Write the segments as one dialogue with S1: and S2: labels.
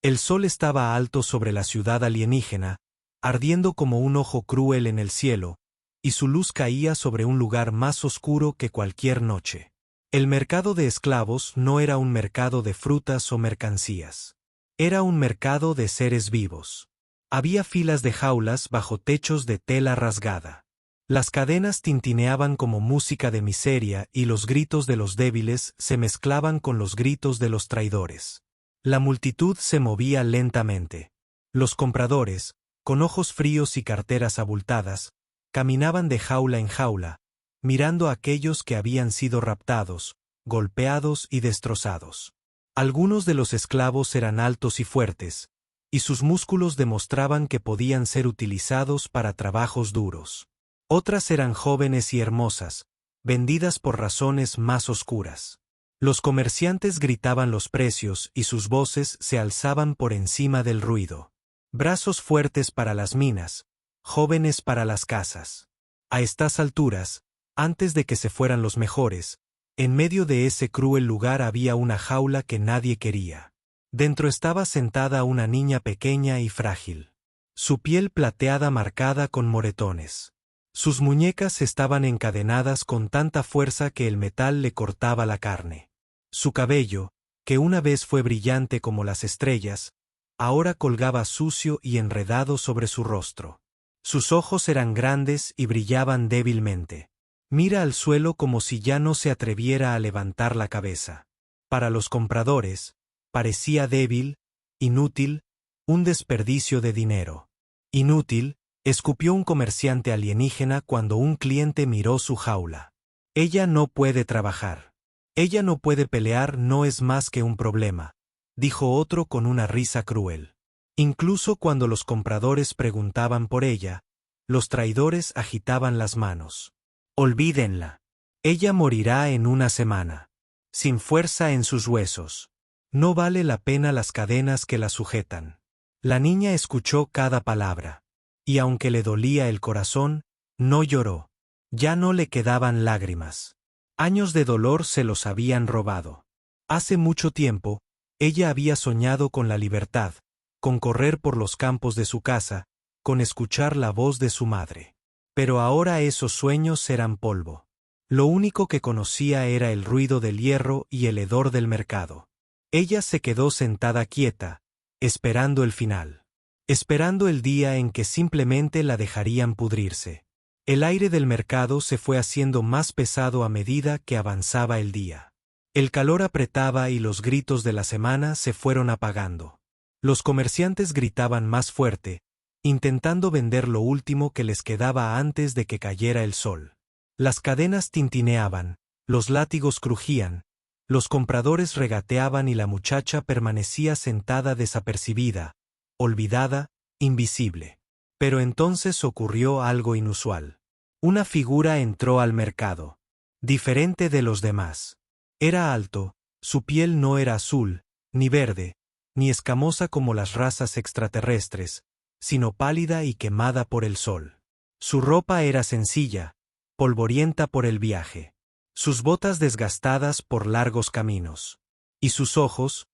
S1: El sol estaba alto sobre la ciudad alienígena, ardiendo como un ojo cruel en el cielo, y su luz caía sobre un lugar más oscuro que cualquier noche. El mercado de esclavos no era un mercado de frutas o mercancías. Era un mercado de seres vivos. Había filas de jaulas bajo techos de tela rasgada. Las cadenas tintineaban como música de miseria y los gritos de los débiles se mezclaban con los gritos de los traidores. La multitud se movía lentamente. Los compradores, con ojos fríos y carteras abultadas, caminaban de jaula en jaula, mirando a aquellos que habían sido raptados, golpeados y destrozados. Algunos de los esclavos eran altos y fuertes, y sus músculos demostraban que podían ser utilizados para trabajos duros. Otras eran jóvenes y hermosas, vendidas por razones más oscuras. Los comerciantes gritaban los precios y sus voces se alzaban por encima del ruido. Brazos fuertes para las minas, jóvenes para las casas. A estas alturas, antes de que se fueran los mejores, en medio de ese cruel lugar había una jaula que nadie quería. Dentro estaba sentada una niña pequeña y frágil. Su piel plateada marcada con moretones. Sus muñecas estaban encadenadas con tanta fuerza que el metal le cortaba la carne. Su cabello, que una vez fue brillante como las estrellas, ahora colgaba sucio y enredado sobre su rostro. Sus ojos eran grandes y brillaban débilmente. Mira al suelo como si ya no se atreviera a levantar la cabeza. Para los compradores, parecía débil, inútil, un desperdicio de dinero. Inútil, escupió un comerciante alienígena cuando un cliente miró su jaula. Ella no puede trabajar. Ella no puede pelear, no es más que un problema, dijo otro con una risa cruel. Incluso cuando los compradores preguntaban por ella, los traidores agitaban las manos. Olvídenla. Ella morirá en una semana. Sin fuerza en sus huesos. No vale la pena las cadenas que la sujetan. La niña escuchó cada palabra. Y aunque le dolía el corazón, no lloró. Ya no le quedaban lágrimas. Años de dolor se los habían robado. Hace mucho tiempo, ella había soñado con la libertad, con correr por los campos de su casa, con escuchar la voz de su madre. Pero ahora esos sueños eran polvo. Lo único que conocía era el ruido del hierro y el hedor del mercado. Ella se quedó sentada quieta, esperando el final. Esperando el día en que simplemente la dejarían pudrirse. El aire del mercado se fue haciendo más pesado a medida que avanzaba el día. El calor apretaba y los gritos de la semana se fueron apagando. Los comerciantes gritaban más fuerte, intentando vender lo último que les quedaba antes de que cayera el sol. Las cadenas tintineaban, los látigos crujían, los compradores regateaban y la muchacha permanecía sentada desapercibida, olvidada, invisible. Pero entonces ocurrió algo inusual. Una figura entró al mercado. Diferente de los demás. Era alto, su piel no era azul, ni verde, ni escamosa como las razas extraterrestres, sino pálida y quemada por el sol. Su ropa era sencilla, polvorienta por el viaje. Sus botas desgastadas por largos caminos. Y sus ojos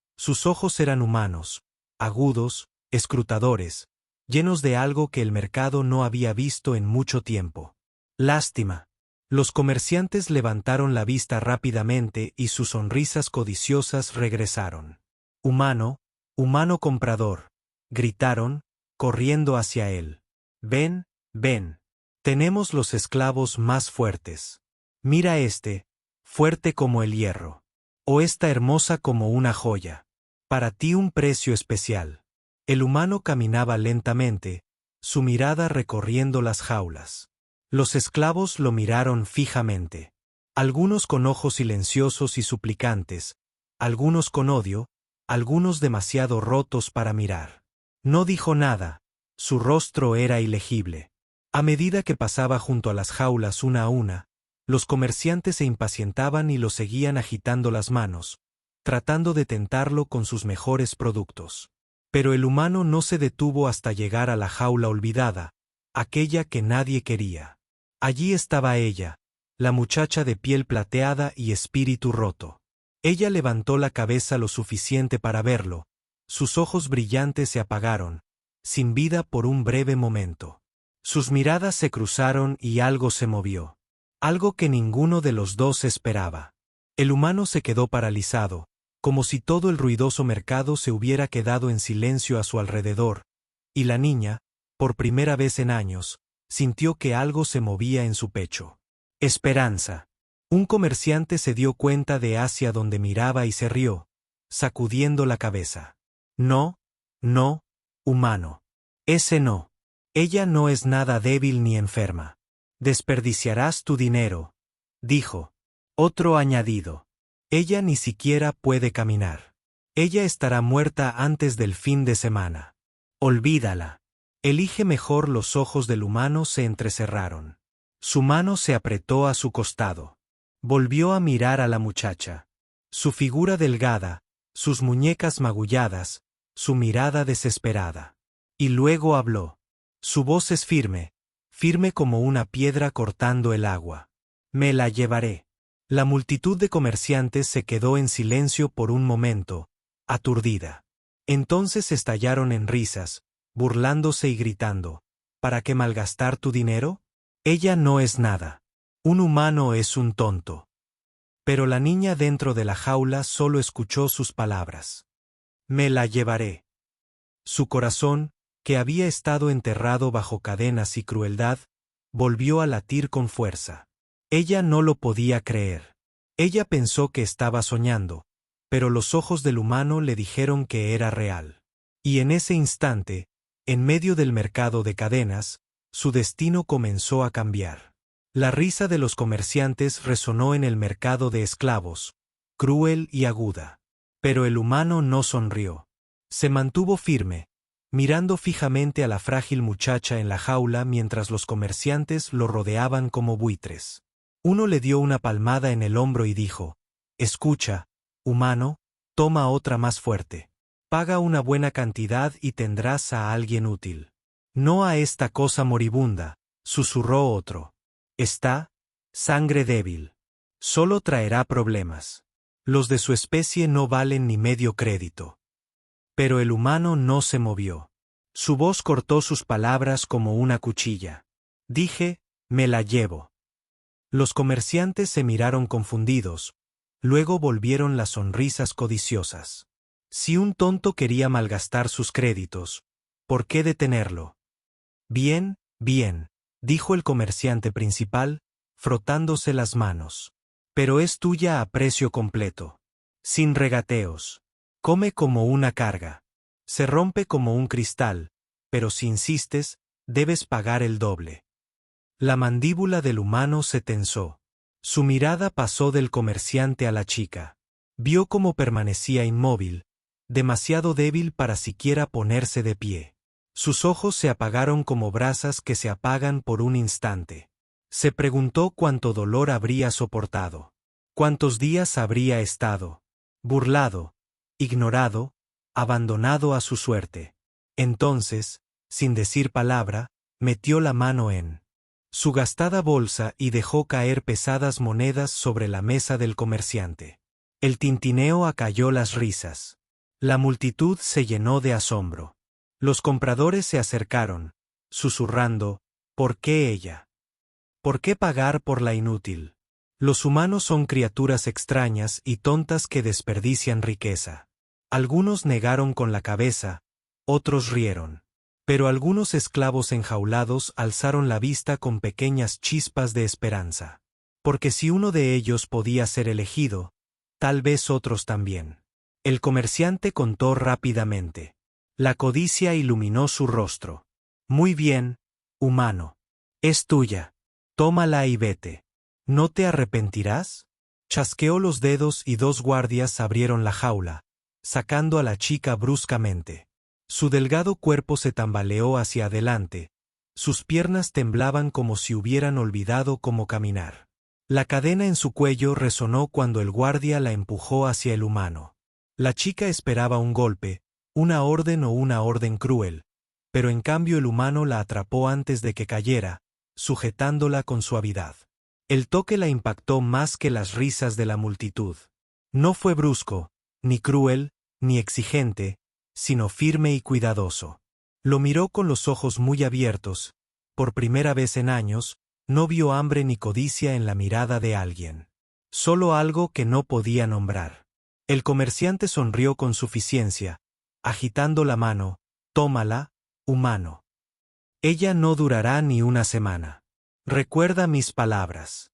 S1: eran humanos, agudos, escrutadores, llenos de algo que el mercado no había visto en mucho tiempo. Lástima. Los comerciantes levantaron la vista rápidamente y sus sonrisas codiciosas regresaron. Humano, humano comprador, gritaron, corriendo hacia él. Ven, ven. Tenemos los esclavos más fuertes. Mira este, fuerte como el hierro. O esta hermosa como una joya. Para ti un precio especial. El humano caminaba lentamente, su mirada recorriendo las jaulas. Los esclavos lo miraron fijamente. Algunos con ojos silenciosos y suplicantes, algunos con odio, algunos demasiado rotos para mirar. No dijo nada, su rostro era ilegible. A medida que pasaba junto a las jaulas una a una, los comerciantes se impacientaban y lo seguían agitando las manos, tratando de tentarlo con sus mejores productos. Pero el humano no se detuvo hasta llegar a la jaula olvidada, aquella que nadie quería. Allí estaba ella, la muchacha de piel plateada y espíritu roto. Ella levantó la cabeza lo suficiente para verlo, Sus ojos brillantes se apagaron, sin vida por un breve momento. Sus miradas se cruzaron y algo se movió. Algo que ninguno de los dos esperaba. El humano se quedó paralizado, como si todo el ruidoso mercado se hubiera quedado en silencio a su alrededor, y la niña, por primera vez en años, sintió que algo se movía en su pecho. Esperanza. Un comerciante se dio cuenta de hacia donde miraba y se rió, sacudiendo la cabeza. No, no, humano. Ese no. Ella no es nada débil ni enferma. Desperdiciarás tu dinero, dijo. Otro añadido. Ella ni siquiera puede caminar. Ella estará muerta antes del fin de semana. Olvídala. Elige mejor. Los ojos del humano se entrecerraron. Su mano se apretó a su costado. Volvió a mirar a la muchacha. Su figura delgada, sus muñecas magulladas, su mirada desesperada. Y luego habló. Su voz es firme, firme como una piedra cortando el agua. Me la llevaré. La multitud de comerciantes se quedó en silencio por un momento, aturdida. Entonces estallaron en risas, burlándose y gritando. ¿Para qué malgastar tu dinero? Ella no es nada. Un humano es un tonto. Pero la niña dentro de la jaula solo escuchó sus palabras. Me la llevaré. Su corazón, que había estado enterrado bajo cadenas y crueldad, volvió a latir con fuerza. Ella no lo podía creer. Ella pensó que estaba soñando, pero los ojos del humano le dijeron que era real. Y en ese instante, en medio del mercado de cadenas, su destino comenzó a cambiar. La risa de los comerciantes resonó en el mercado de esclavos, cruel y aguda. Pero el humano no sonrió. Se mantuvo firme, mirando fijamente a la frágil muchacha en la jaula mientras los comerciantes lo rodeaban como buitres. Uno le dio una palmada en el hombro y dijo: «Escucha, humano, toma otra más fuerte. Paga una buena cantidad y tendrás a alguien útil». «No a esta cosa moribunda», susurró otro. «Está, sangre débil. Solo traerá problemas. Los de su especie no valen ni medio crédito». Pero el humano no se movió. Su voz cortó sus palabras como una cuchilla. «Dije, me la llevo». Los comerciantes se miraron confundidos, luego volvieron las sonrisas codiciosas. Si un tonto quería malgastar sus créditos, ¿por qué detenerlo? «Bien, bien», dijo el comerciante principal, frotándose las manos. «Pero es tuya a precio completo. Sin regateos. Come como una carga. Se rompe como un cristal, pero si insistes, debes pagar el doble». La mandíbula del humano se tensó. Su mirada pasó del comerciante a la chica. Vio cómo permanecía inmóvil, demasiado débil para siquiera ponerse de pie. Sus ojos se apagaron como brasas que se apagan por un instante. Se preguntó cuánto dolor habría soportado. Cuántos días habría estado burlado, ignorado, abandonado a su suerte. Entonces, sin decir palabra, metió la mano en su gastada bolsa y dejó caer pesadas monedas sobre la mesa del comerciante. El tintineo acalló las risas. La multitud se llenó de asombro. Los compradores se acercaron, susurrando: «¿Por qué ella? ¿Por qué pagar por la inútil?» Los humanos son criaturas extrañas y tontas que desperdician riqueza. Algunos negaron con la cabeza, otros rieron. Pero algunos esclavos enjaulados alzaron la vista con pequeñas chispas de esperanza. Porque si uno de ellos podía ser elegido, tal vez otros también. El comerciante contó rápidamente. La codicia iluminó su rostro. «Muy bien, humano. Es tuya. Tómala y vete. ¿No te arrepentirás?» Chasqueó los dedos y dos guardias abrieron la jaula, sacando a la chica bruscamente. Su delgado cuerpo se tambaleó hacia adelante, sus piernas temblaban como si hubieran olvidado cómo caminar. La cadena en su cuello resonó cuando el guardia la empujó hacia el humano. La chica esperaba un golpe, una orden o una orden cruel, pero en cambio el humano la atrapó antes de que cayera, sujetándola con suavidad. El toque la impactó más que las risas de la multitud. No fue brusco, ni cruel, ni exigente, sino firme y cuidadoso. Lo miró con los ojos muy abiertos. Por primera vez en años, no vio hambre ni codicia en la mirada de alguien. Solo algo que no podía nombrar. El comerciante sonrió con suficiencia, agitando la mano. Tómala, humano. Ella no durará ni una semana. Recuerda mis palabras.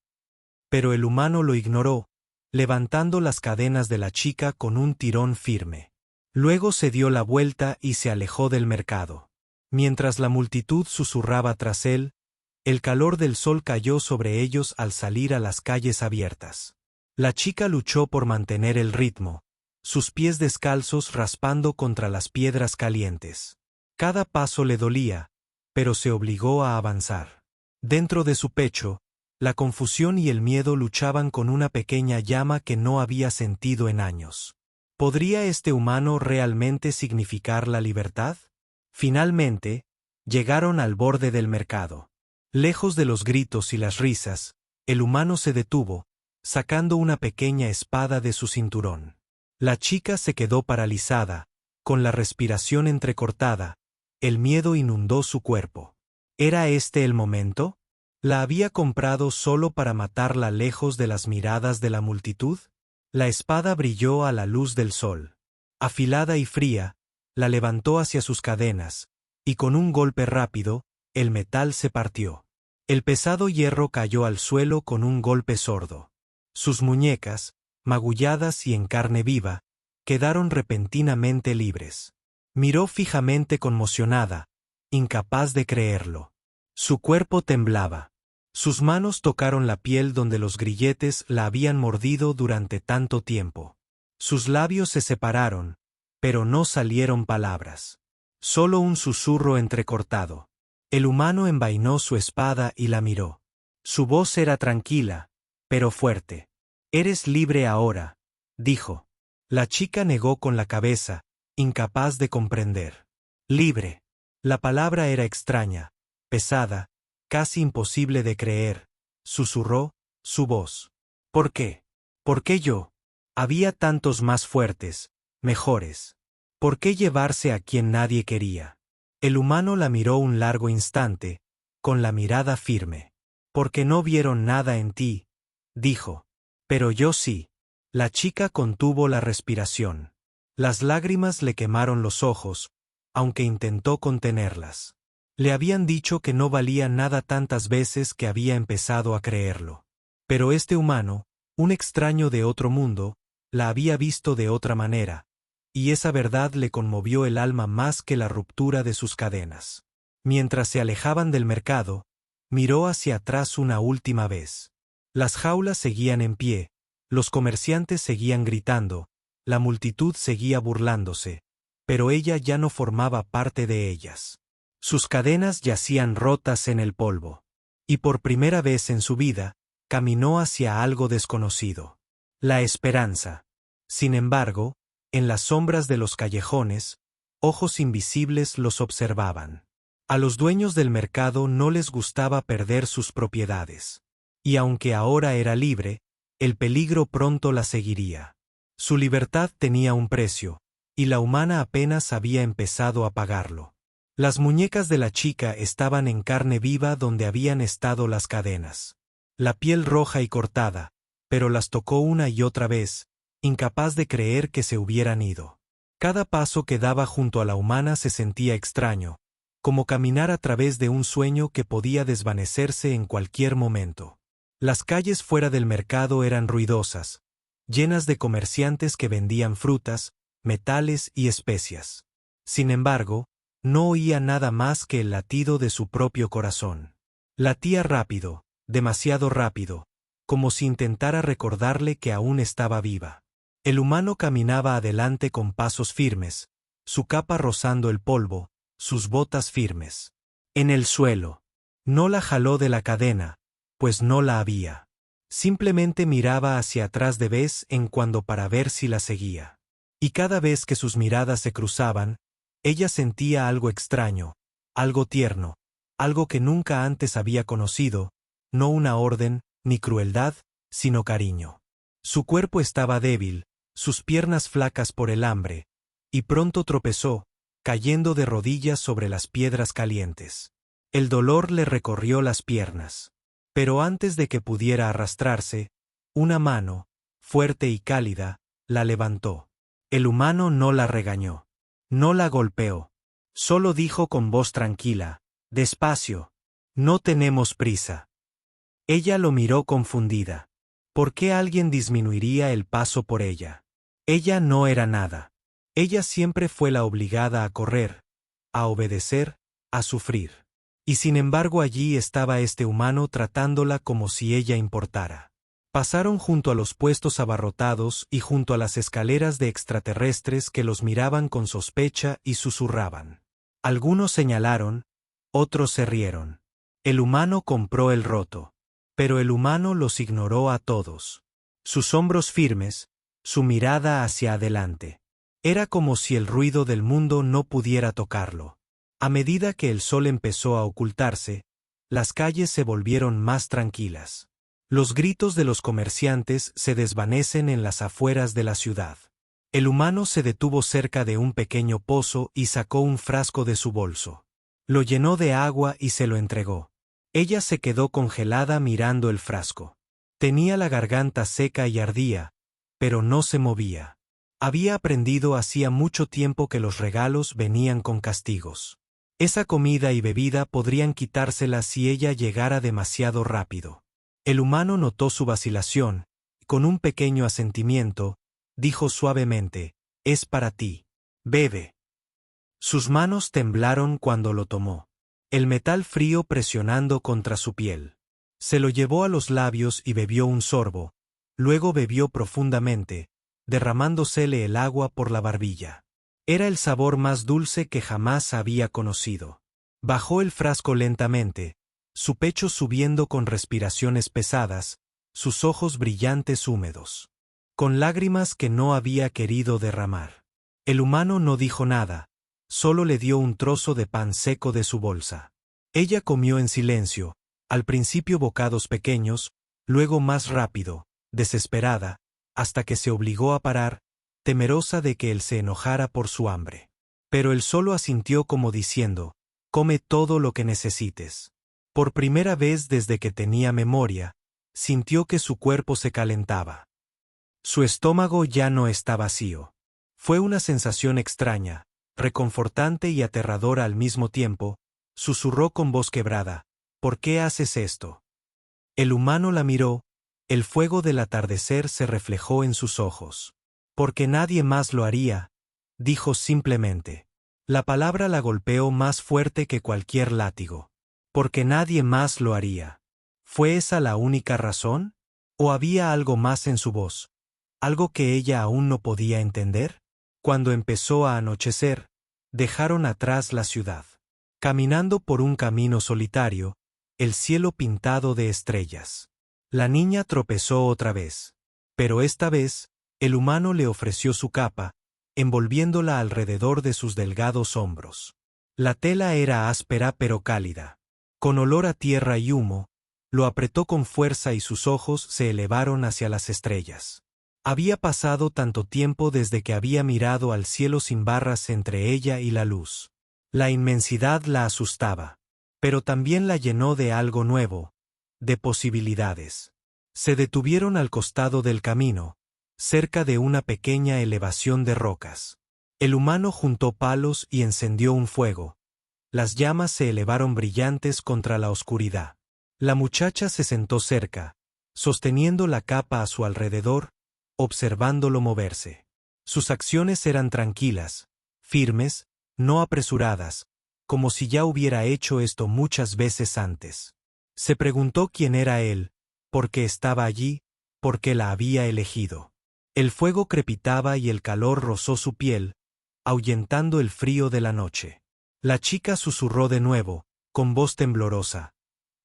S1: Pero el humano lo ignoró, levantando las cadenas de la chica con un tirón firme. Luego se dio la vuelta y se alejó del mercado. Mientras la multitud susurraba tras él, el calor del sol cayó sobre ellos al salir a las calles abiertas. La chica luchó por mantener el ritmo, sus pies descalzos raspando contra las piedras calientes. Cada paso le dolía, pero se obligó a avanzar. Dentro de su pecho, la confusión y el miedo luchaban con una pequeña llama que no había sentido en años. ¿Podría este humano realmente significar la libertad? Finalmente, llegaron al borde del mercado. Lejos de los gritos y las risas, el humano se detuvo, sacando una pequeña espada de su cinturón. La chica se quedó paralizada, con la respiración entrecortada. El miedo inundó su cuerpo. ¿Era este el momento? ¿La había comprado solo para matarla lejos de las miradas de la multitud? La espada brilló a la luz del sol. Afilada y fría, la levantó hacia sus cadenas, y con un golpe rápido, el metal se partió. El pesado hierro cayó al suelo con un golpe sordo. Sus muñecas, magulladas y en carne viva, quedaron repentinamente libres. Miró fijamente conmocionada, incapaz de creerlo. Su cuerpo temblaba. Sus manos tocaron la piel donde los grilletes la habían mordido durante tanto tiempo. Sus labios se separaron, pero no salieron palabras. Solo un susurro entrecortado. El humano envainó su espada y la miró. Su voz era tranquila, pero fuerte. «Eres libre ahora», dijo. La chica negó con la cabeza, incapaz de comprender. Libre. La palabra era extraña, pesada, casi imposible de creer. Susurró, su voz. ¿Por qué? ¿Por qué yo? Había tantos más fuertes, mejores. ¿Por qué llevarse a quien nadie quería? El humano la miró un largo instante, con la mirada firme. «Porque no vieron nada en ti», dijo. «Pero yo sí». La chica contuvo la respiración. Las lágrimas le quemaron los ojos, aunque intentó contenerlas. Le habían dicho que no valía nada tantas veces que había empezado a creerlo. Pero este humano, un extraño de otro mundo, la había visto de otra manera, y esa verdad le conmovió el alma más que la ruptura de sus cadenas. Mientras se alejaban del mercado, miró hacia atrás una última vez. Las jaulas seguían en pie, los comerciantes seguían gritando, la multitud seguía burlándose, pero ella ya no formaba parte de ellas. Sus cadenas yacían rotas en el polvo. Y por primera vez en su vida, caminó hacia algo desconocido. La esperanza. Sin embargo, en las sombras de los callejones, ojos invisibles los observaban. A los dueños del mercado no les gustaba perder sus propiedades. Y aunque ahora era libre, el peligro pronto la seguiría. Su libertad tenía un precio, y la humana apenas había empezado a pagarlo. Las muñecas de la chica estaban en carne viva donde habían estado las cadenas. La piel roja y cortada, pero las tocó una y otra vez, incapaz de creer que se hubieran ido. Cada paso que daba junto a la humana se sentía extraño, como caminar a través de un sueño que podía desvanecerse en cualquier momento. Las calles fuera del mercado eran ruidosas, llenas de comerciantes que vendían frutas, metales y especias. Sin embargo, no oía nada más que el latido de su propio corazón. Latía rápido, demasiado rápido, como si intentara recordarle que aún estaba viva. El humano caminaba adelante con pasos firmes, su capa rozando el polvo, sus botas firmes. En el suelo. No la jaló de la cadena, pues no la había. Simplemente miraba hacia atrás de vez en cuando para ver si la seguía. Y cada vez que sus miradas se cruzaban, ella sentía algo extraño, algo tierno, algo que nunca antes había conocido, no una orden, ni crueldad, sino cariño. Su cuerpo estaba débil, sus piernas flacas por el hambre, y pronto tropezó, cayendo de rodillas sobre las piedras calientes. El dolor le recorrió las piernas. Pero antes de que pudiera arrastrarse, una mano, fuerte y cálida, la levantó. El humano no la regañó. No la golpeó. Solo dijo con voz tranquila: «Despacio. No tenemos prisa». Ella lo miró confundida. ¿Por qué alguien disminuiría el paso por ella? Ella no era nada. Ella siempre fue la obligada a correr, a obedecer, a sufrir. Y sin embargo allí estaba este humano tratándola como si ella importara. Pasaron junto a los puestos abarrotados y junto a las escaleras de extraterrestres que los miraban con sospecha y susurraban. Algunos señalaron, otros se rieron. El humano compró el roto. Pero el humano los ignoró a todos. Sus hombros firmes, su mirada hacia adelante. Era como si el ruido del mundo no pudiera tocarlo. A medida que el sol empezó a ocultarse, las calles se volvieron más tranquilas. Los gritos de los comerciantes se desvanecen en las afueras de la ciudad. El humano se detuvo cerca de un pequeño pozo y sacó un frasco de su bolso. Lo llenó de agua y se lo entregó. Ella se quedó congelada mirando el frasco. Tenía la garganta seca y ardía, pero no se movía. Había aprendido hacía mucho tiempo que los regalos venían con castigos. Esa comida y bebida podrían quitársela si ella llegara demasiado rápido. El humano notó su vacilación, y con un pequeño asentimiento, dijo suavemente: «Es para ti. Bebe». Sus manos temblaron cuando lo tomó. El metal frío presionando contra su piel. Se lo llevó a los labios y bebió un sorbo, luego bebió profundamente, derramándosele el agua por la barbilla. Era el sabor más dulce que jamás había conocido. Bajó el frasco lentamente, su pecho subiendo con respiraciones pesadas, sus ojos brillantes húmedos. Con lágrimas que no había querido derramar. El humano no dijo nada, solo le dio un trozo de pan seco de su bolsa. Ella comió en silencio, al principio bocados pequeños, luego más rápido, desesperada, hasta que se obligó a parar, temerosa de que él se enojara por su hambre. Pero él solo asintió como diciendo: «Come todo lo que necesites». Por primera vez desde que tenía memoria, sintió que su cuerpo se calentaba. Su estómago ya no está vacío. Fue una sensación extraña, reconfortante y aterradora al mismo tiempo. Susurró con voz quebrada: «¿Por qué haces esto?». El humano la miró, el fuego del atardecer se reflejó en sus ojos. «Porque nadie más lo haría», dijo simplemente. La palabra la golpeó más fuerte que cualquier látigo. «Porque nadie más lo haría». ¿Fue esa la única razón? ¿O había algo más en su voz? ¿Algo que ella aún no podía entender? Cuando empezó a anochecer, dejaron atrás la ciudad. Caminando por un camino solitario, el cielo pintado de estrellas. La niña tropezó otra vez. Pero esta vez, el humano le ofreció su capa, envolviéndola alrededor de sus delgados hombros. La tela era áspera pero cálida. Con olor a tierra y humo, lo apretó con fuerza y sus ojos se elevaron hacia las estrellas. Había pasado tanto tiempo desde que había mirado al cielo sin barras entre ella y la luz. La inmensidad la asustaba, pero también la llenó de algo nuevo, de posibilidades. Se detuvieron al costado del camino, cerca de una pequeña elevación de rocas. El humano juntó palos y encendió un fuego. Las llamas se elevaron brillantes contra la oscuridad. La muchacha se sentó cerca, sosteniendo la capa a su alrededor, observándolo moverse. Sus acciones eran tranquilas, firmes, no apresuradas, como si ya hubiera hecho esto muchas veces antes. Se preguntó quién era él, por qué estaba allí, por qué la había elegido. El fuego crepitaba y el calor rozó su piel, ahuyentando el frío de la noche. La chica susurró de nuevo, con voz temblorosa: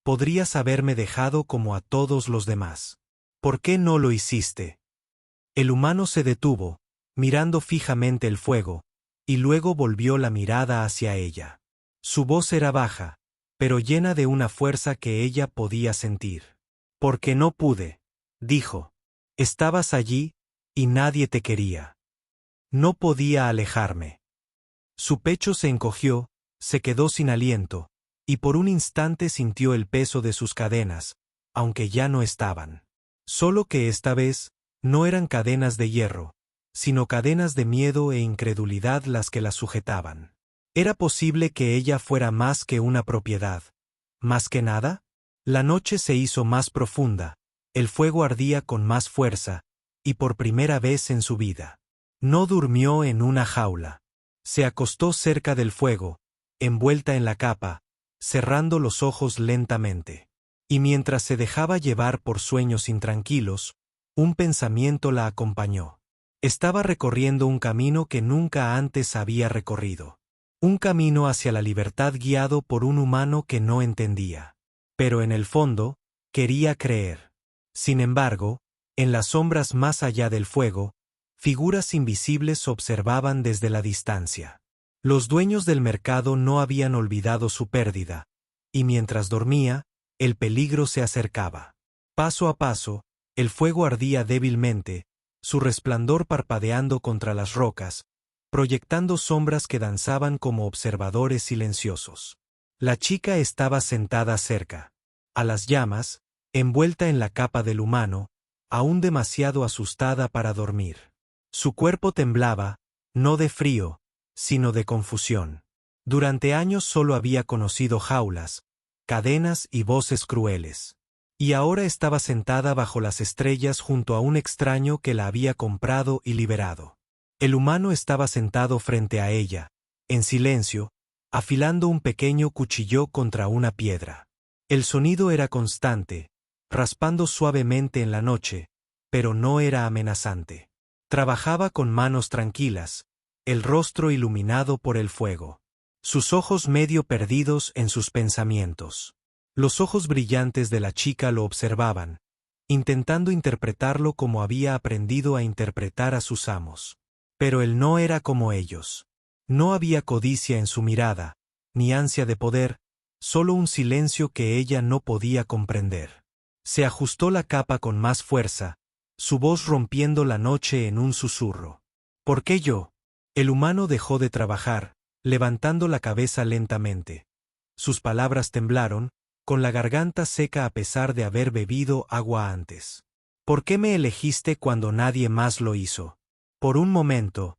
S1: «Podrías haberme dejado como a todos los demás. ¿Por qué no lo hiciste?». El humano se detuvo, mirando fijamente el fuego, y luego volvió la mirada hacia ella. Su voz era baja, pero llena de una fuerza que ella podía sentir. «Porque no pude», dijo. «Estabas allí, y nadie te quería». No podía alejarme. Su pecho se encogió, se quedó sin aliento, y por un instante sintió el peso de sus cadenas, aunque ya no estaban. Solo que esta vez, no eran cadenas de hierro, sino cadenas de miedo e incredulidad las que la sujetaban. ¿Era posible que ella fuera más que una propiedad? ¿Más que nada? La noche se hizo más profunda, el fuego ardía con más fuerza, y por primera vez en su vida. No durmió en una jaula. Se acostó cerca del fuego, envuelta en la capa, cerrando los ojos lentamente. Y mientras se dejaba llevar por sueños intranquilos, un pensamiento la acompañó. Estaba recorriendo un camino que nunca antes había recorrido. Un camino hacia la libertad guiado por un humano que no entendía. Pero en el fondo, quería creer. Sin embargo, en las sombras más allá del fuego, figuras invisibles observaban desde la distancia. Los dueños del mercado no habían olvidado su pérdida, y mientras dormía, el peligro se acercaba. Paso a paso, el fuego ardía débilmente, su resplandor parpadeando contra las rocas, proyectando sombras que danzaban como observadores silenciosos. La chica estaba sentada cerca, a las llamas, envuelta en la capa del humano, aún demasiado asustada para dormir. Su cuerpo temblaba, no de frío, sino de confusión. Durante años solo había conocido jaulas, cadenas y voces crueles. Y ahora estaba sentada bajo las estrellas junto a un extraño que la había comprado y liberado. El humano estaba sentado frente a ella, en silencio, afilando un pequeño cuchillo contra una piedra. El sonido era constante, raspando suavemente en la noche, pero no era amenazante. Trabajaba con manos tranquilas, el rostro iluminado por el fuego. Sus ojos medio perdidos en sus pensamientos. Los ojos brillantes de la chica lo observaban, intentando interpretarlo como había aprendido a interpretar a sus amos. Pero él no era como ellos. No había codicia en su mirada, ni ansia de poder, solo un silencio que ella no podía comprender. Se ajustó la capa con más fuerza, su voz rompiendo la noche en un susurro. ¿Por qué yo? El humano dejó de trabajar, levantando la cabeza lentamente. Sus palabras temblaron, con la garganta seca a pesar de haber bebido agua antes. ¿Por qué me elegiste cuando nadie más lo hizo? Por un momento,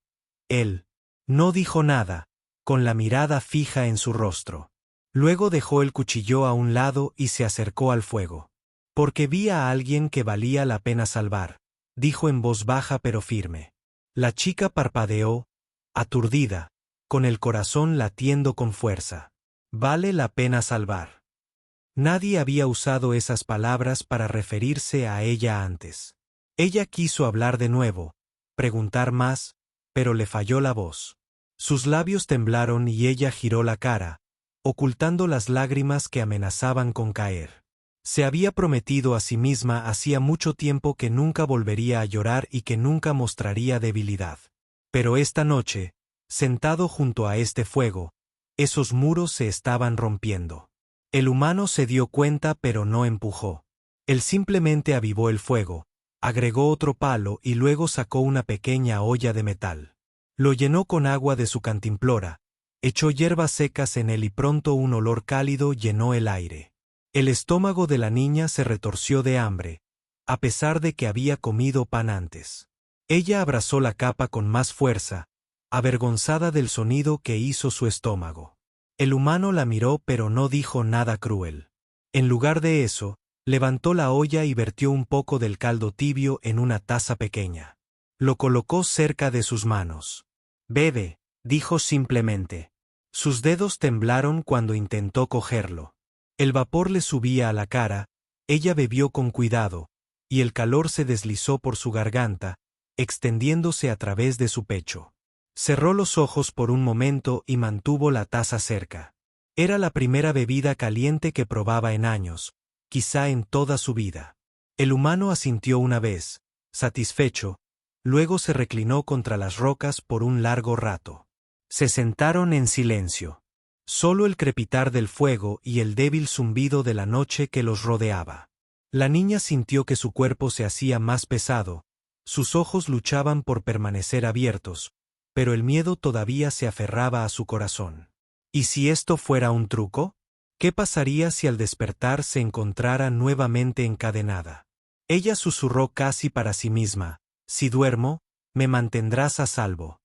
S1: él no dijo nada, con la mirada fija en su rostro. Luego dejó el cuchillo a un lado y se acercó al fuego. Porque vi a alguien que valía la pena salvar, dijo en voz baja pero firme. La chica parpadeó, aturdida, con el corazón latiendo con fuerza. Vale la pena salvar. Nadie había usado esas palabras para referirse a ella antes. Ella quiso hablar de nuevo, preguntar más, pero le falló la voz. Sus labios temblaron y ella giró la cara, ocultando las lágrimas que amenazaban con caer. Se había prometido a sí misma hacía mucho tiempo que nunca volvería a llorar y que nunca mostraría debilidad. Pero esta noche, sentado junto a este fuego, esos muros se estaban rompiendo. El humano se dio cuenta pero no empujó. Él simplemente avivó el fuego, agregó otro palo y luego sacó una pequeña olla de metal. Lo llenó con agua de su cantimplora, echó hierbas secas en él y pronto un olor cálido llenó el aire. El estómago de la niña se retorció de hambre, a pesar de que había comido pan antes. Ella abrazó la capa con más fuerza, avergonzada del sonido que hizo su estómago. El humano la miró pero no dijo nada cruel. En lugar de eso, levantó la olla y vertió un poco del caldo tibio en una taza pequeña. Lo colocó cerca de sus manos. «Bebe», dijo simplemente. Sus dedos temblaron cuando intentó cogerlo. El vapor le subía a la cara, ella bebió con cuidado, y el calor se deslizó por su garganta, extendiéndose a través de su pecho. Cerró los ojos por un momento y mantuvo la taza cerca. Era la primera bebida caliente que probaba en años, quizá en toda su vida. El humano asintió una vez, satisfecho, luego se reclinó contra las rocas por un largo rato. Se sentaron en silencio. Solo el crepitar del fuego y el débil zumbido de la noche que los rodeaba. La niña sintió que su cuerpo se hacía más pesado, sus ojos luchaban por permanecer abiertos, pero el miedo todavía se aferraba a su corazón. ¿Y si esto fuera un truco? ¿Qué pasaría si al despertar se encontrara nuevamente encadenada? Ella susurró casi para sí misma: si duermo, me mantendrás a salvo.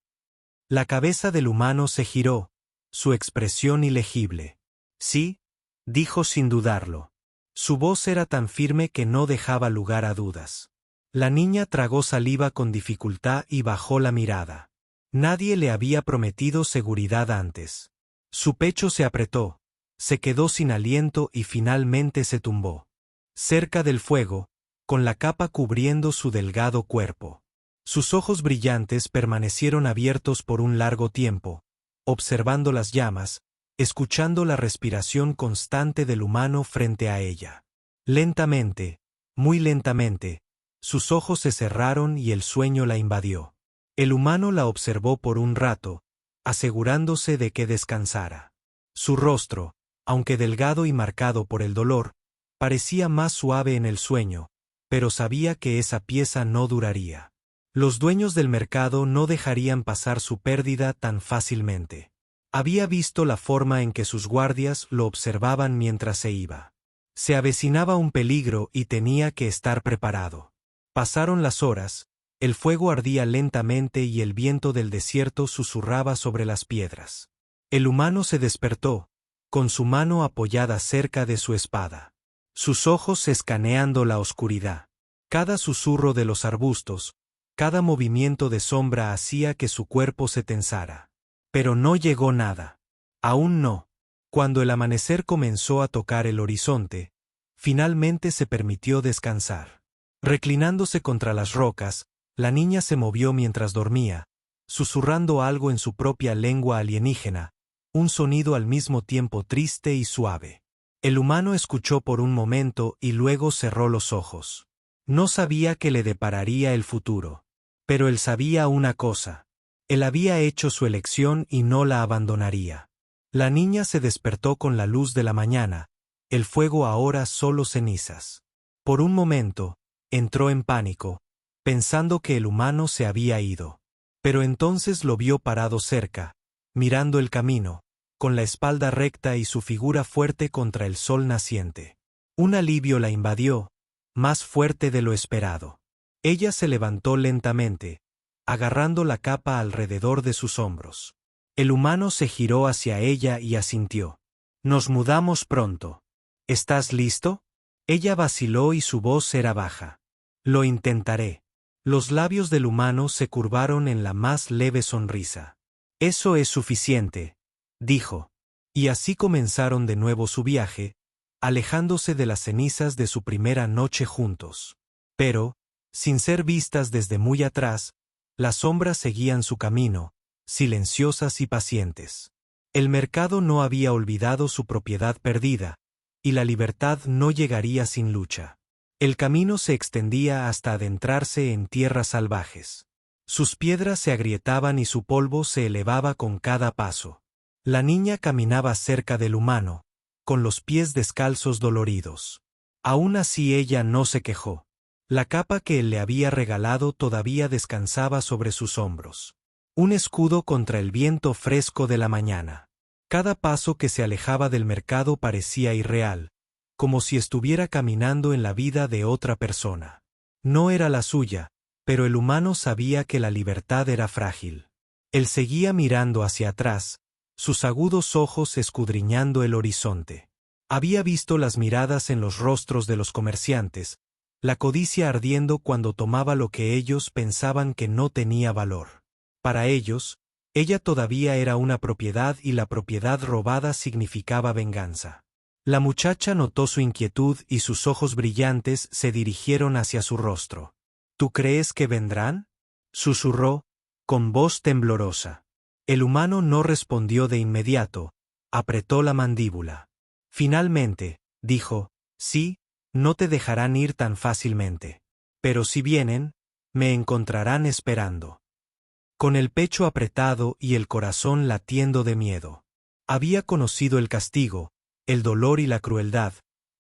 S1: La cabeza del humano se giró, su expresión ilegible. Sí, dijo sin dudarlo. Su voz era tan firme que no dejaba lugar a dudas. La niña tragó saliva con dificultad y bajó la mirada. Nadie le había prometido seguridad antes. Su pecho se apretó, se quedó sin aliento y finalmente se tumbó. Cerca del fuego, con la capa cubriendo su delgado cuerpo. Sus ojos brillantes permanecieron abiertos por un largo tiempo, observando las llamas, escuchando la respiración constante del humano frente a ella. Lentamente, muy lentamente, sus ojos se cerraron y el sueño la invadió. El humano la observó por un rato, asegurándose de que descansara. Su rostro, aunque delgado y marcado por el dolor, parecía más suave en el sueño, pero sabía que esa pieza no duraría. Los dueños del mercado no dejarían pasar su pérdida tan fácilmente. Había visto la forma en que sus guardias lo observaban mientras se iba. Se avecinaba un peligro y tenía que estar preparado. Pasaron las horas, el fuego ardía lentamente y el viento del desierto susurraba sobre las piedras. El humano se despertó, con su mano apoyada cerca de su espada. Sus ojos escaneando la oscuridad. Cada susurro de los arbustos, cada movimiento de sombra hacía que su cuerpo se tensara. Pero no llegó nada. Aún no. Cuando el amanecer comenzó a tocar el horizonte, finalmente se permitió descansar. Reclinándose contra las rocas, la niña se movió mientras dormía, susurrando algo en su propia lengua alienígena, un sonido al mismo tiempo triste y suave. El humano escuchó por un momento y luego cerró los ojos. No sabía qué le depararía el futuro. Pero él sabía una cosa. Él había hecho su elección y no la abandonaría. La niña se despertó con la luz de la mañana, el fuego ahora solo cenizas. Por un momento, entró en pánico, pensando que el humano se había ido. Pero entonces lo vio parado cerca, mirando el camino, con la espalda recta y su figura fuerte contra el sol naciente. Un alivio la invadió, más fuerte de lo esperado. Ella se levantó lentamente, agarrando la capa alrededor de sus hombros. El humano se giró hacia ella y asintió. «Nos mudamos pronto. ¿Estás listo?» Ella vaciló y su voz era baja. «Lo intentaré». Los labios del humano se curvaron en la más leve sonrisa. «Eso es suficiente», dijo. Y así comenzaron de nuevo su viaje, alejándose de las cenizas de su primera noche juntos. Pero, sin ser vistas desde muy atrás, las sombras seguían su camino, silenciosas y pacientes. El mercado no había olvidado su propiedad perdida, y la libertad no llegaría sin lucha. El camino se extendía hasta adentrarse en tierras salvajes. Sus piedras se agrietaban y su polvo se elevaba con cada paso. La niña caminaba cerca del humano, con los pies descalzos doloridos. Aún así ella no se quejó. La capa que él le había regalado todavía descansaba sobre sus hombros. Un escudo contra el viento fresco de la mañana. Cada paso que se alejaba del mercado parecía irreal, como si estuviera caminando en la vida de otra persona. No era la suya, pero el humano sabía que la libertad era frágil. Él seguía mirando hacia atrás, sus agudos ojos escudriñando el horizonte. Había visto las miradas en los rostros de los comerciantes, la codicia ardiendo cuando tomaba lo que ellos pensaban que no tenía valor. Para ellos, ella todavía era una propiedad y la propiedad robada significaba venganza. La muchacha notó su inquietud y sus ojos brillantes se dirigieron hacia su rostro. ¿Tú crees que vendrán?, susurró, con voz temblorosa. El humano no respondió de inmediato, apretó la mandíbula. Finalmente, dijo, sí, no te dejarán ir tan fácilmente. Pero si vienen, me encontrarán esperando. Con el pecho apretado y el corazón latiendo de miedo. Había conocido el castigo, el dolor y la crueldad,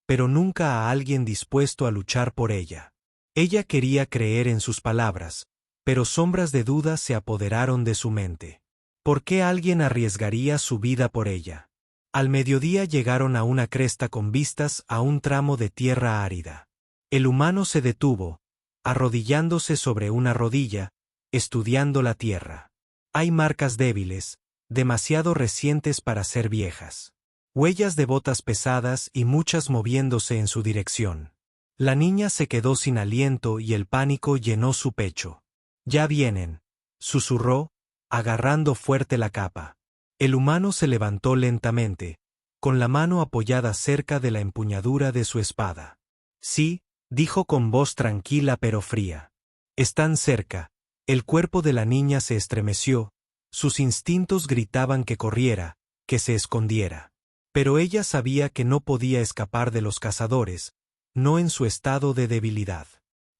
S1: pero nunca a alguien dispuesto a luchar por ella. Ella quería creer en sus palabras, pero sombras de duda se apoderaron de su mente. ¿Por qué alguien arriesgaría su vida por ella? Al mediodía llegaron a una cresta con vistas a un tramo de tierra árida. El humano se detuvo, arrodillándose sobre una rodilla, estudiando la tierra. Hay marcas débiles, demasiado recientes para ser viejas. Huellas de botas pesadas y muchas moviéndose en su dirección. La niña se quedó sin aliento y el pánico llenó su pecho. «Ya vienen», susurró, agarrando fuerte la capa. El humano se levantó lentamente, con la mano apoyada cerca de la empuñadura de su espada. «Sí», dijo con voz tranquila pero fría. «Están cerca». El cuerpo de la niña se estremeció, sus instintos gritaban que corriera, que se escondiera. Pero ella sabía que no podía escapar de los cazadores, no en su estado de debilidad.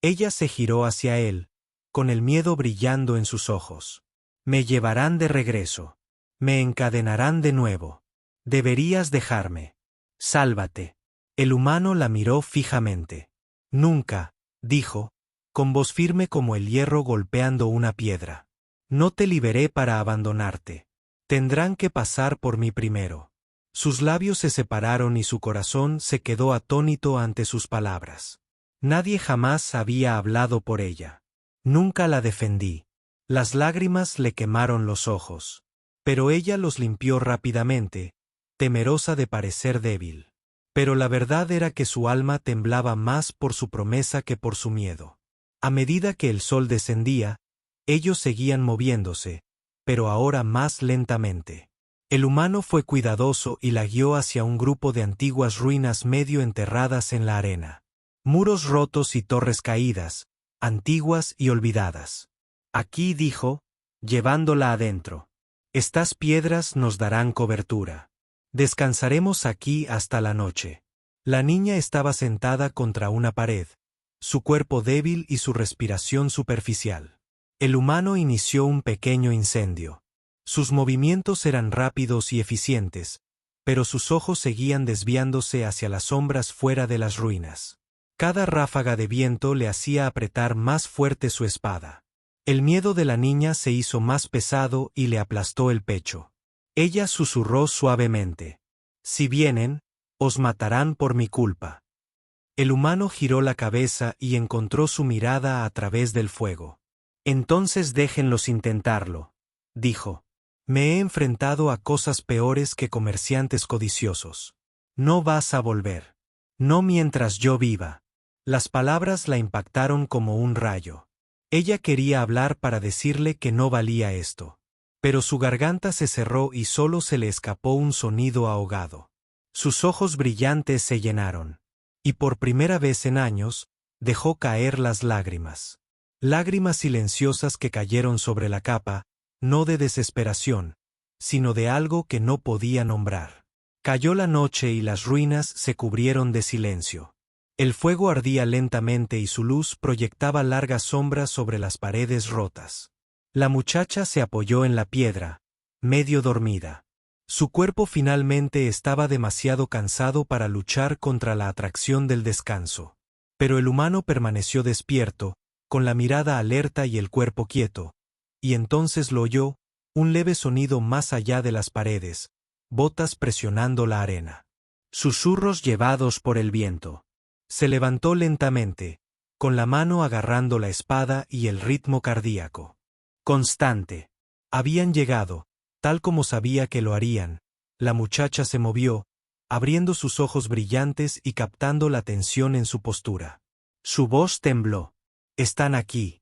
S1: Ella se giró hacia él, con el miedo brillando en sus ojos. «Me llevarán de regreso. Me encadenarán de nuevo. Deberías dejarme. Sálvate». El humano la miró fijamente. «Nunca», dijo, con voz firme como el hierro golpeando una piedra. «No te liberé para abandonarte. Tendrán que pasar por mí primero». Sus labios se separaron y su corazón se quedó atónito ante sus palabras. Nadie jamás había hablado por ella. Nunca la defendí. Las lágrimas le quemaron los ojos. Pero ella los limpió rápidamente, temerosa de parecer débil. Pero la verdad era que su alma temblaba más por su promesa que por su miedo. A medida que el sol descendía, ellos seguían moviéndose, pero ahora más lentamente. El humano fue cuidadoso y la guió hacia un grupo de antiguas ruinas medio enterradas en la arena. Muros rotos y torres caídas, antiguas y olvidadas. «Aquí», dijo, llevándola adentro. «Estas piedras nos darán cobertura. Descansaremos aquí hasta la noche». La niña estaba sentada contra una pared, su cuerpo débil y su respiración superficial. El humano inició un pequeño incendio. Sus movimientos eran rápidos y eficientes, pero sus ojos seguían desviándose hacia las sombras fuera de las ruinas. Cada ráfaga de viento le hacía apretar más fuerte su espada. El miedo de la niña se hizo más pesado y le aplastó el pecho. Ella susurró suavemente: «Si vienen, os matarán por mi culpa». El humano giró la cabeza y encontró su mirada a través del fuego. «Entonces déjenlos intentarlo», dijo. «Me he enfrentado a cosas peores que comerciantes codiciosos. No vas a volver. No mientras yo viva». Las palabras la impactaron como un rayo. Ella quería hablar para decirle que no valía esto. Pero su garganta se cerró y solo se le escapó un sonido ahogado. Sus ojos brillantes se llenaron. Y por primera vez en años, dejó caer las lágrimas. Lágrimas silenciosas que cayeron sobre la capa, no de desesperación, sino de algo que no podía nombrar. Cayó la noche y las ruinas se cubrieron de silencio. El fuego ardía lentamente y su luz proyectaba largas sombras sobre las paredes rotas. La muchacha se apoyó en la piedra, medio dormida. Su cuerpo finalmente estaba demasiado cansado para luchar contra la atracción del descanso. Pero el humano permaneció despierto, con la mirada alerta y el cuerpo quieto, y entonces lo oyó, un leve sonido más allá de las paredes, botas presionando la arena. Susurros llevados por el viento. Se levantó lentamente, con la mano agarrando la espada y el ritmo cardíaco constante. Habían llegado, tal como sabía que lo harían. La muchacha se movió, abriendo sus ojos brillantes y captando la tensión en su postura. Su voz tembló. «¿Están aquí?»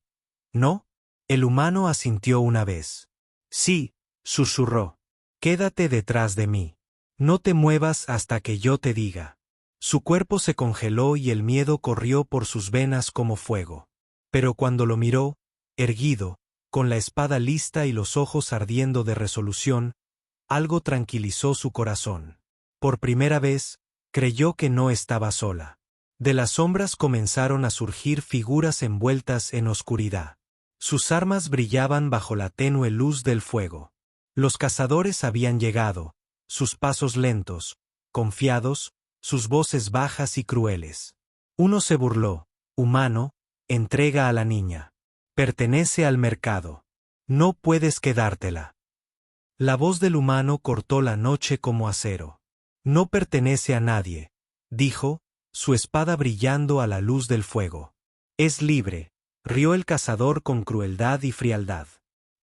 S1: «¿No?» El humano asintió una vez. «Sí», susurró. «Quédate detrás de mí. No te muevas hasta que yo te diga». Su cuerpo se congeló y el miedo corrió por sus venas como fuego. Pero cuando lo miró, erguido, con la espada lista y los ojos ardiendo de resolución, algo tranquilizó su corazón. Por primera vez, creyó que no estaba sola. De las sombras comenzaron a surgir figuras envueltas en oscuridad. Sus armas brillaban bajo la tenue luz del fuego. Los cazadores habían llegado, sus pasos lentos, confiados, sus voces bajas y crueles. Uno se burló: «Humano, entrega a la niña». Pertenece al mercado. No puedes quedártela. La voz del humano cortó la noche como acero. No pertenece a nadie, dijo, su espada brillando a la luz del fuego. Es libre, rió el cazador con crueldad y frialdad.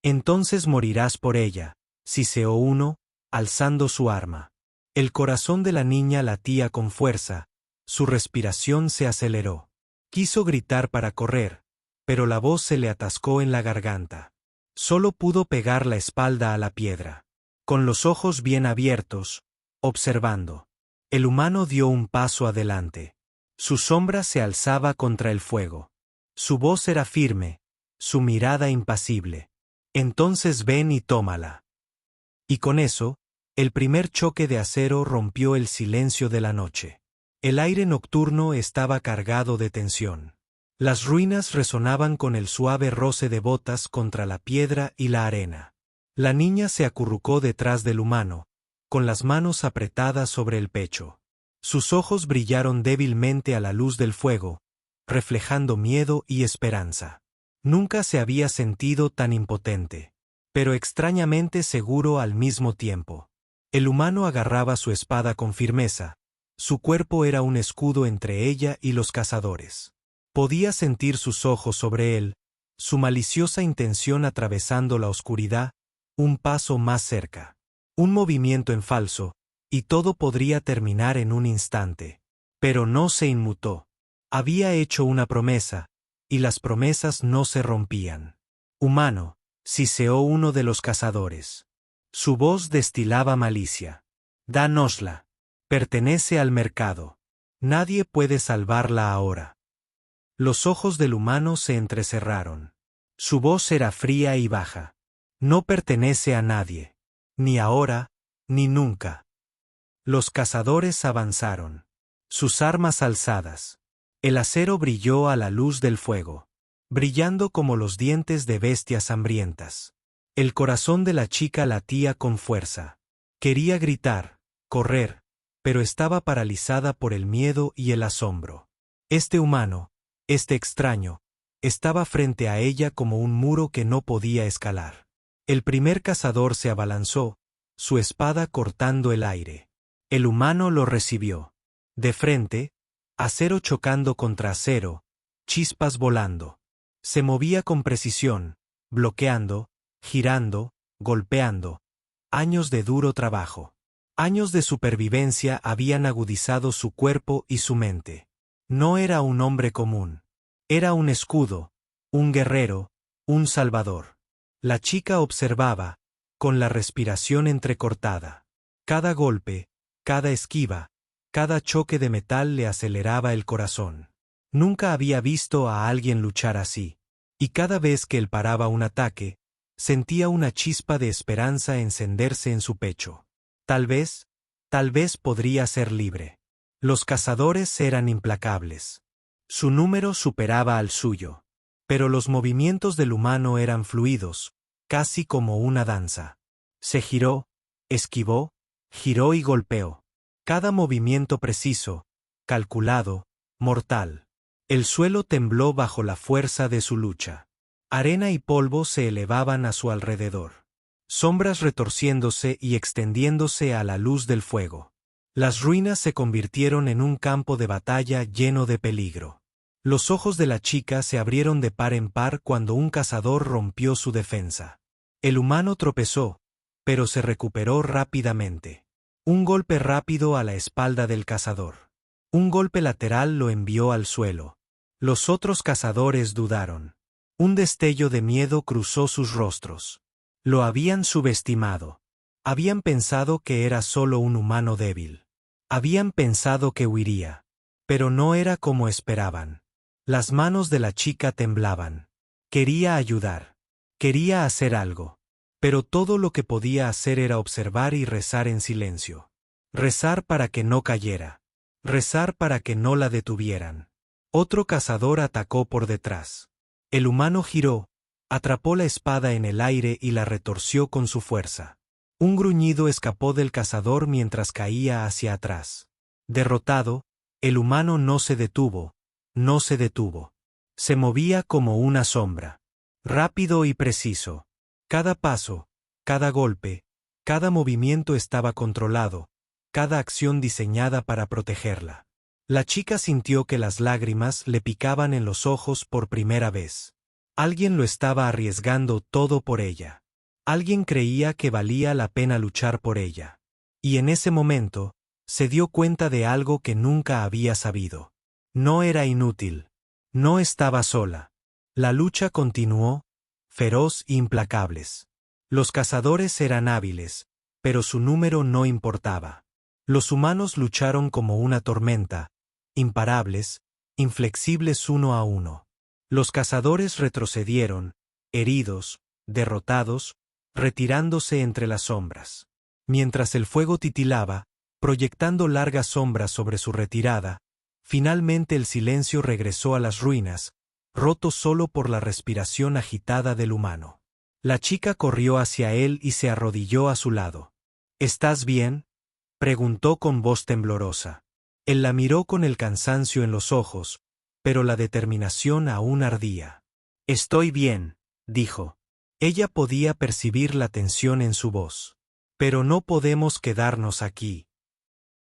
S1: Entonces morirás por ella, siseó uno, alzando su arma. El corazón de la niña latía con fuerza, su respiración se aceleró. Quiso gritar para correr, pero la voz se le atascó en la garganta. Solo pudo pegar la espalda a la piedra. Con los ojos bien abiertos, observando. El humano dio un paso adelante. Su sombra se alzaba contra el fuego. Su voz era firme, su mirada impasible. Entonces ven y tómala. Y con eso, el primer choque de acero rompió el silencio de la noche. El aire nocturno estaba cargado de tensión. Las ruinas resonaban con el suave roce de botas contra la piedra y la arena. La niña se acurrucó detrás del humano, con las manos apretadas sobre el pecho. Sus ojos brillaron débilmente a la luz del fuego, reflejando miedo y esperanza. Nunca se había sentido tan impotente, pero extrañamente seguro al mismo tiempo. El humano agarraba su espada con firmeza. Su cuerpo era un escudo entre ella y los cazadores. Podía sentir sus ojos sobre él, su maliciosa intención atravesando la oscuridad, un paso más cerca. Un movimiento en falso, y todo podría terminar en un instante. Pero no se inmutó. Había hecho una promesa, y las promesas no se rompían. Humano, siseó uno de los cazadores. Su voz destilaba malicia. Dánosla. Pertenece al mercado. Nadie puede salvarla ahora. Los ojos del humano se entrecerraron. Su voz era fría y baja. No pertenece a nadie. Ni ahora, ni nunca. Los cazadores avanzaron. Sus armas alzadas. El acero brilló a la luz del fuego, brillando como los dientes de bestias hambrientas. El corazón de la chica latía con fuerza. Quería gritar, correr, pero estaba paralizada por el miedo y el asombro. Este humano, este extraño, estaba frente a ella como un muro que no podía escalar. El primer cazador se abalanzó, su espada cortando el aire. El humano lo recibió. De frente, acero chocando contra acero, chispas volando. Se movía con precisión, bloqueando, girando, golpeando. Años de duro trabajo. Años de supervivencia habían agudizado su cuerpo y su mente. No era un hombre común. Era un escudo, un guerrero, un salvador. La chica observaba, con la respiración entrecortada. Cada golpe, cada esquiva, cada choque de metal le aceleraba el corazón. Nunca había visto a alguien luchar así. Y cada vez que él paraba un ataque, sentía una chispa de esperanza encenderse en su pecho. Tal vez podría ser libre. Los cazadores eran implacables. Su número superaba al suyo. Pero los movimientos del humano eran fluidos, casi como una danza. Se giró, esquivó, giró y golpeó. Cada movimiento preciso, calculado, mortal. El suelo tembló bajo la fuerza de su lucha. Arena y polvo se elevaban a su alrededor. Sombras retorciéndose y extendiéndose a la luz del fuego. Las ruinas se convirtieron en un campo de batalla lleno de peligro. Los ojos de la chica se abrieron de par en par cuando un cazador rompió su defensa. El humano tropezó, pero se recuperó rápidamente. Un golpe rápido a la espalda del cazador. Un golpe lateral lo envió al suelo. Los otros cazadores dudaron. Un destello de miedo cruzó sus rostros. Lo habían subestimado. Habían pensado que era solo un humano débil. Habían pensado que huiría. Pero no era como esperaban. Las manos de la chica temblaban. Quería ayudar. Quería hacer algo. Pero todo lo que podía hacer era observar y rezar en silencio. Rezar para que no cayera. Rezar para que no la detuvieran. Otro cazador atacó por detrás. El humano giró, atrapó la espada en el aire y la retorció con su fuerza. Un gruñido escapó del cazador mientras caía hacia atrás. Derrotado, el humano no se detuvo. Se movía como una sombra. Rápido y preciso. Cada paso, cada golpe, cada movimiento estaba controlado, cada acción diseñada para protegerla. La chica sintió que las lágrimas le picaban en los ojos por primera vez. Alguien lo estaba arriesgando todo por ella. Alguien creía que valía la pena luchar por ella. Y en ese momento, se dio cuenta de algo que nunca había sabido. No era inútil. No estaba sola. La lucha continuó, feroz e implacables. Los cazadores eran hábiles, pero su número no importaba. Los humanos lucharon como una tormenta, imparables, inflexibles uno a uno. Los cazadores retrocedieron, heridos, derrotados, retirándose entre las sombras. Mientras el fuego titilaba, proyectando largas sombras sobre su retirada, finalmente el silencio regresó a las ruinas, roto solo por la respiración agitada del humano. La chica corrió hacia él y se arrodilló a su lado. ¿Estás bien?, preguntó con voz temblorosa. Él la miró con el cansancio en los ojos, pero la determinación aún ardía. Estoy bien, dijo. Ella podía percibir la tensión en su voz. Pero no podemos quedarnos aquí.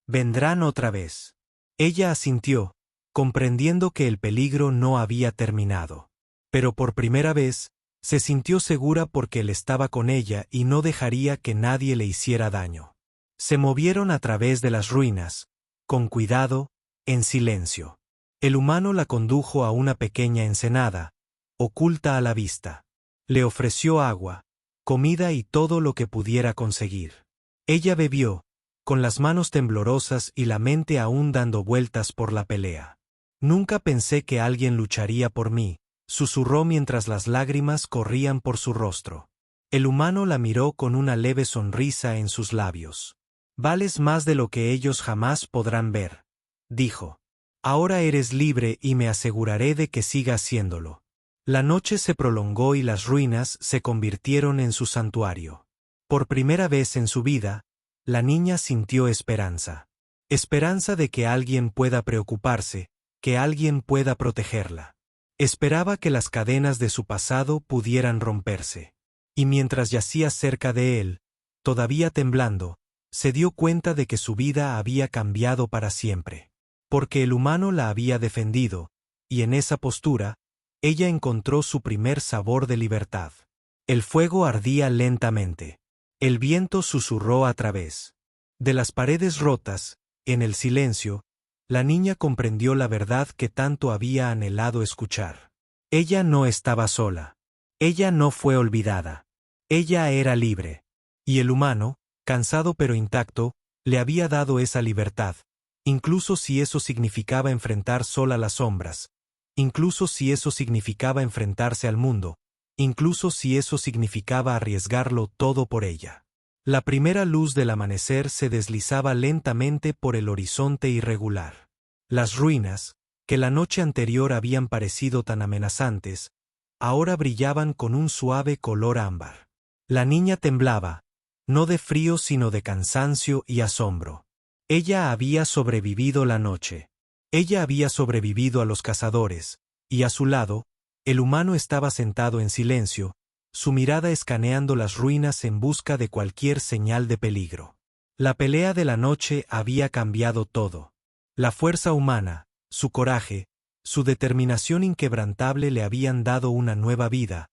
S1: Vendrán otra vez. Ella asintió, comprendiendo que el peligro no había terminado. Pero por primera vez, se sintió segura porque él estaba con ella y no dejaría que nadie le hiciera daño. Se movieron a través de las ruinas, con cuidado, en silencio. El humano la condujo a una pequeña ensenada, oculta a la vista. Le ofreció agua, comida y todo lo que pudiera conseguir. Ella bebió, con las manos temblorosas y la mente aún dando vueltas por la pelea. Nunca pensé que alguien lucharía por mí, susurró mientras las lágrimas corrían por su rostro. El humano la miró con una leve sonrisa en sus labios. Vales más de lo que ellos jamás podrán ver, dijo. Ahora eres libre y me aseguraré de que sigas siéndolo. La noche se prolongó y las ruinas se convirtieron en su santuario. Por primera vez en su vida, la niña sintió esperanza. Esperanza de que alguien pueda preocuparse, que alguien pueda protegerla. Esperaba que las cadenas de su pasado pudieran romperse. Y mientras yacía cerca de él, todavía temblando, se dio cuenta de que su vida había cambiado para siempre. Porque el humano la había defendido, y en esa postura, ella encontró su primer sabor de libertad. El fuego ardía lentamente. El viento susurró a través de las paredes rotas, en el silencio, la niña comprendió la verdad que tanto había anhelado escuchar. Ella no estaba sola. Ella no fue olvidada. Ella era libre. Y el humano, cansado pero intacto, le había dado esa libertad, incluso si eso significaba enfrentar sola las sombras, incluso si eso significaba enfrentarse al mundo, incluso si eso significaba arriesgarlo todo por ella. La primera luz del amanecer se deslizaba lentamente por el horizonte irregular. Las ruinas, que la noche anterior habían parecido tan amenazantes, ahora brillaban con un suave color ámbar. La niña temblaba, no de frío sino de cansancio y asombro. Ella había sobrevivido la noche. Ella había sobrevivido a los cazadores, y a su lado, el humano estaba sentado en silencio, su mirada escaneando las ruinas en busca de cualquier señal de peligro. La pelea de la noche había cambiado todo. La fuerza humana, su coraje, su determinación inquebrantable le habían dado una nueva vida,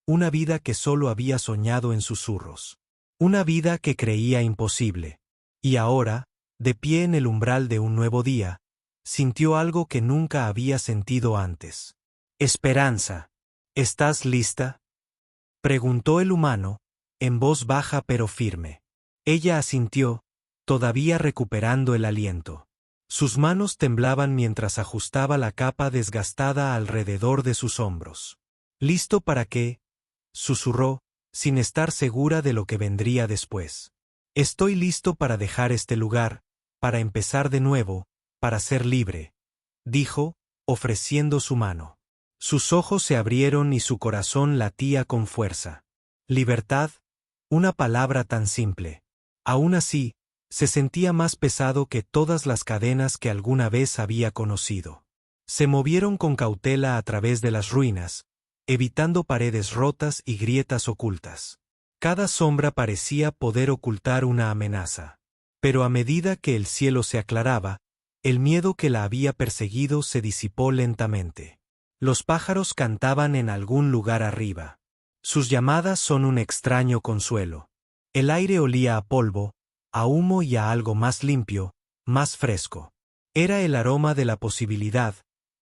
S1: una vida que solo había soñado en susurros. Una vida que creía imposible. Y ahora, de pie en el umbral de un nuevo día, sintió algo que nunca había sentido antes. Esperanza. ¿Estás lista?, preguntó el humano, en voz baja pero firme. Ella asintió, todavía recuperando el aliento. Sus manos temblaban mientras ajustaba la capa desgastada alrededor de sus hombros. ¿Listo para qué?, susurró, sin estar segura de lo que vendría después. Estoy listo para dejar este lugar, para empezar de nuevo, para ser libre, dijo, ofreciendo su mano. Sus ojos se abrieron y su corazón latía con fuerza. Libertad, una palabra tan simple. Aún así, se sentía más pesado que todas las cadenas que alguna vez había conocido. Se movieron con cautela a través de las ruinas, evitando paredes rotas y grietas ocultas. Cada sombra parecía poder ocultar una amenaza. Pero a medida que el cielo se aclaraba, el miedo que la había perseguido se disipó lentamente. Los pájaros cantaban en algún lugar arriba. Sus llamadas son un extraño consuelo. El aire olía a polvo, a humo y a algo más limpio, más fresco. Era el aroma de la posibilidad,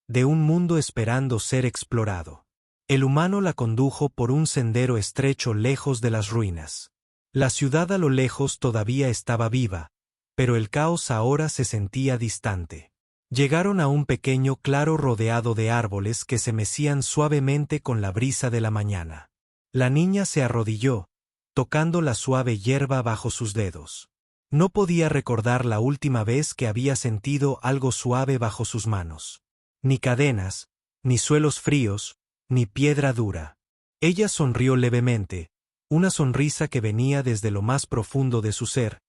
S1: de un mundo esperando ser explorado. El humano la condujo por un sendero estrecho lejos de las ruinas. La ciudad a lo lejos todavía estaba viva, pero el caos ahora se sentía distante. Llegaron a un pequeño claro rodeado de árboles que se mecían suavemente con la brisa de la mañana. La niña se arrodilló, tocando la suave hierba bajo sus dedos. No podía recordar la última vez que había sentido algo suave bajo sus manos. Ni cadenas, ni suelos fríos, ni piedra dura. Ella sonrió levemente, una sonrisa que venía desde lo más profundo de su ser,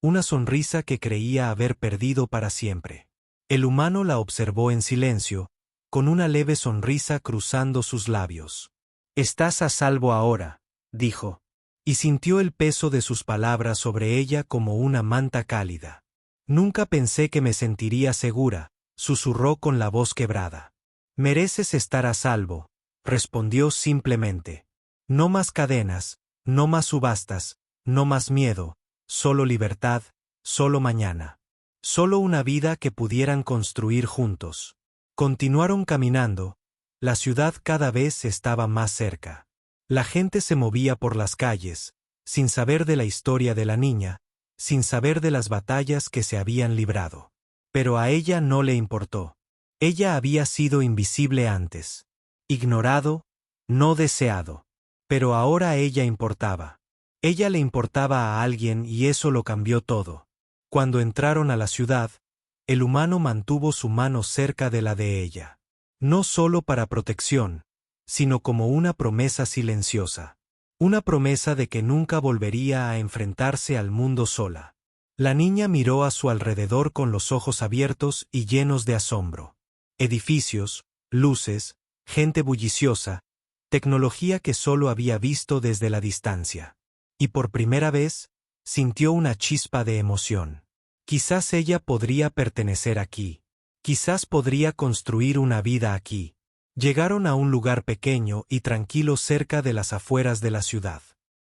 S1: una sonrisa que creía haber perdido para siempre. El humano la observó en silencio, con una leve sonrisa cruzando sus labios. «Estás a salvo ahora», dijo, y sintió el peso de sus palabras sobre ella como una manta cálida. «Nunca pensé que me sentiría segura», susurró con la voz quebrada. «Mereces estar a salvo», respondió simplemente. «No más cadenas, no más subastas, no más miedo, solo libertad, solo mañana. Solo una vida que pudieran construir juntos». Continuaron caminando. La ciudad cada vez estaba más cerca. La gente se movía por las calles, sin saber de la historia de la niña, sin saber de las batallas que se habían librado. Pero a ella no le importó. Ella había sido invisible antes. Ignorado, no deseado. Pero ahora ella importaba. Ella le importaba a alguien y eso lo cambió todo. Cuando entraron a la ciudad, el humano mantuvo su mano cerca de la de ella. No solo para protección, sino como una promesa silenciosa. Una promesa de que nunca volvería a enfrentarse al mundo sola. La niña miró a su alrededor con los ojos abiertos y llenos de asombro. Edificios, luces, gente bulliciosa, tecnología que solo había visto desde la distancia. Y por primera vez, sintió una chispa de emoción. Quizás ella podría pertenecer aquí. Quizás podría construir una vida aquí. Llegaron a un lugar pequeño y tranquilo cerca de las afueras de la ciudad.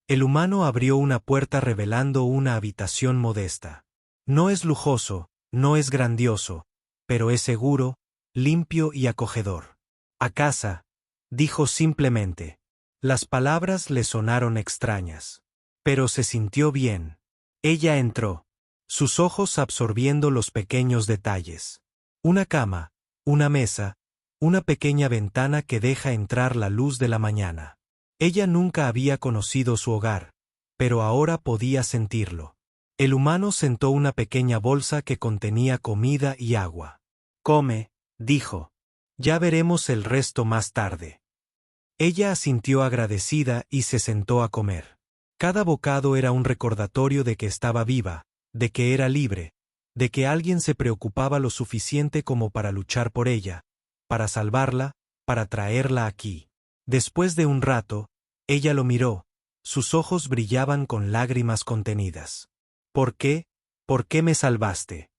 S1: El humano abrió una puerta revelando una habitación modesta. No es lujoso, no es grandioso, pero es seguro, limpio y acogedor. «A casa», dijo simplemente. Las palabras le sonaron extrañas. Pero se sintió bien. Ella entró, sus ojos absorbiendo los pequeños detalles. Una cama, una mesa, una pequeña ventana que deja entrar la luz de la mañana. Ella nunca había conocido su hogar, pero ahora podía sentirlo. El humano sentó una pequeña bolsa que contenía comida y agua. «Come», dijo. «Ya veremos el resto más tarde». Ella asintió agradecida y se sentó a comer. Cada bocado era un recordatorio de que estaba viva, de que era libre, de que alguien se preocupaba lo suficiente como para luchar por ella, para salvarla, para traerla aquí. Después de un rato, ella lo miró, sus ojos brillaban con lágrimas contenidas. «¿Por qué? ¿Por qué me salvaste?»,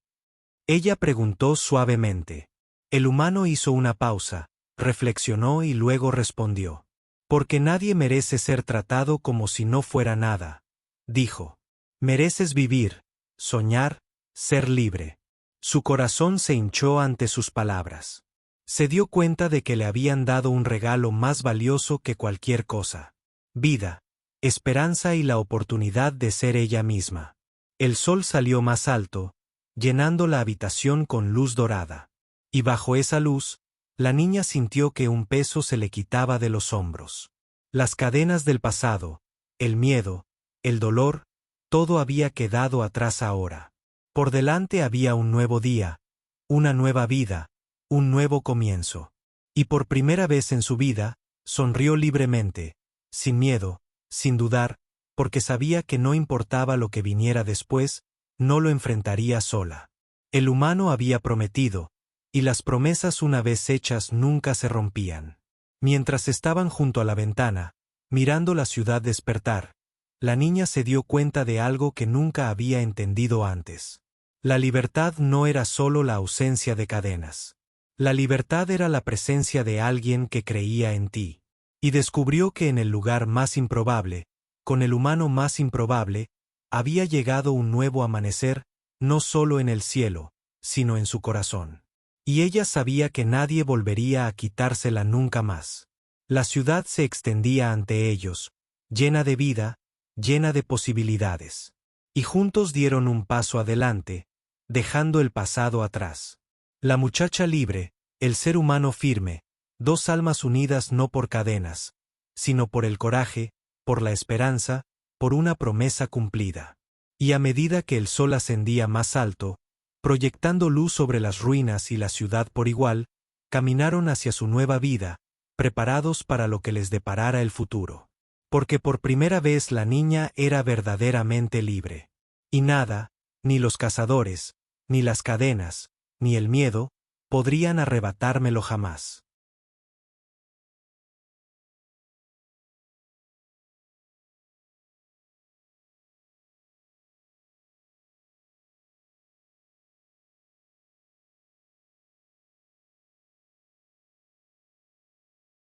S1: ella preguntó suavemente. El humano hizo una pausa, reflexionó y luego respondió. «Porque nadie merece ser tratado como si no fuera nada», dijo. «Mereces vivir, soñar, ser libre». Su corazón se hinchó ante sus palabras. Se dio cuenta de que le habían dado un regalo más valioso que cualquier cosa. Vida, esperanza y la oportunidad de ser ella misma. El sol salió más alto, llenando la habitación con luz dorada. Y bajo esa luz, la niña sintió que un peso se le quitaba de los hombros. Las cadenas del pasado, el miedo, el dolor, todo había quedado atrás ahora. Por delante había un nuevo día, una nueva vida, un nuevo comienzo. Y por primera vez en su vida, sonrió libremente, sin miedo, sin dudar, porque sabía que no importaba lo que viniera después, no lo enfrentaría sola. El humano había prometido, y las promesas una vez hechas nunca se rompían. Mientras estaban junto a la ventana, mirando la ciudad despertar, la niña se dio cuenta de algo que nunca había entendido antes. La libertad no era solo la ausencia de cadenas. La libertad era la presencia de alguien que creía en ti. Y descubrió que en el lugar más improbable, con el humano más improbable, había llegado un nuevo amanecer, no solo en el cielo, sino en su corazón. Y ella sabía que nadie volvería a quitársela nunca más. La ciudad se extendía ante ellos, llena de vida, llena de posibilidades. Y juntos dieron un paso adelante, dejando el pasado atrás. La muchacha libre, el ser humano firme, dos almas unidas no por cadenas, sino por el coraje, por la esperanza, por una promesa cumplida. Y a medida que el sol ascendía más alto, proyectando luz sobre las ruinas y la ciudad por igual, caminaron hacia su nueva vida, preparados para lo que les deparara el futuro. Porque por primera vez la niña era verdaderamente libre. Y nada, ni los cazadores, ni las cadenas, ni el miedo, podrían arrebatármelo jamás.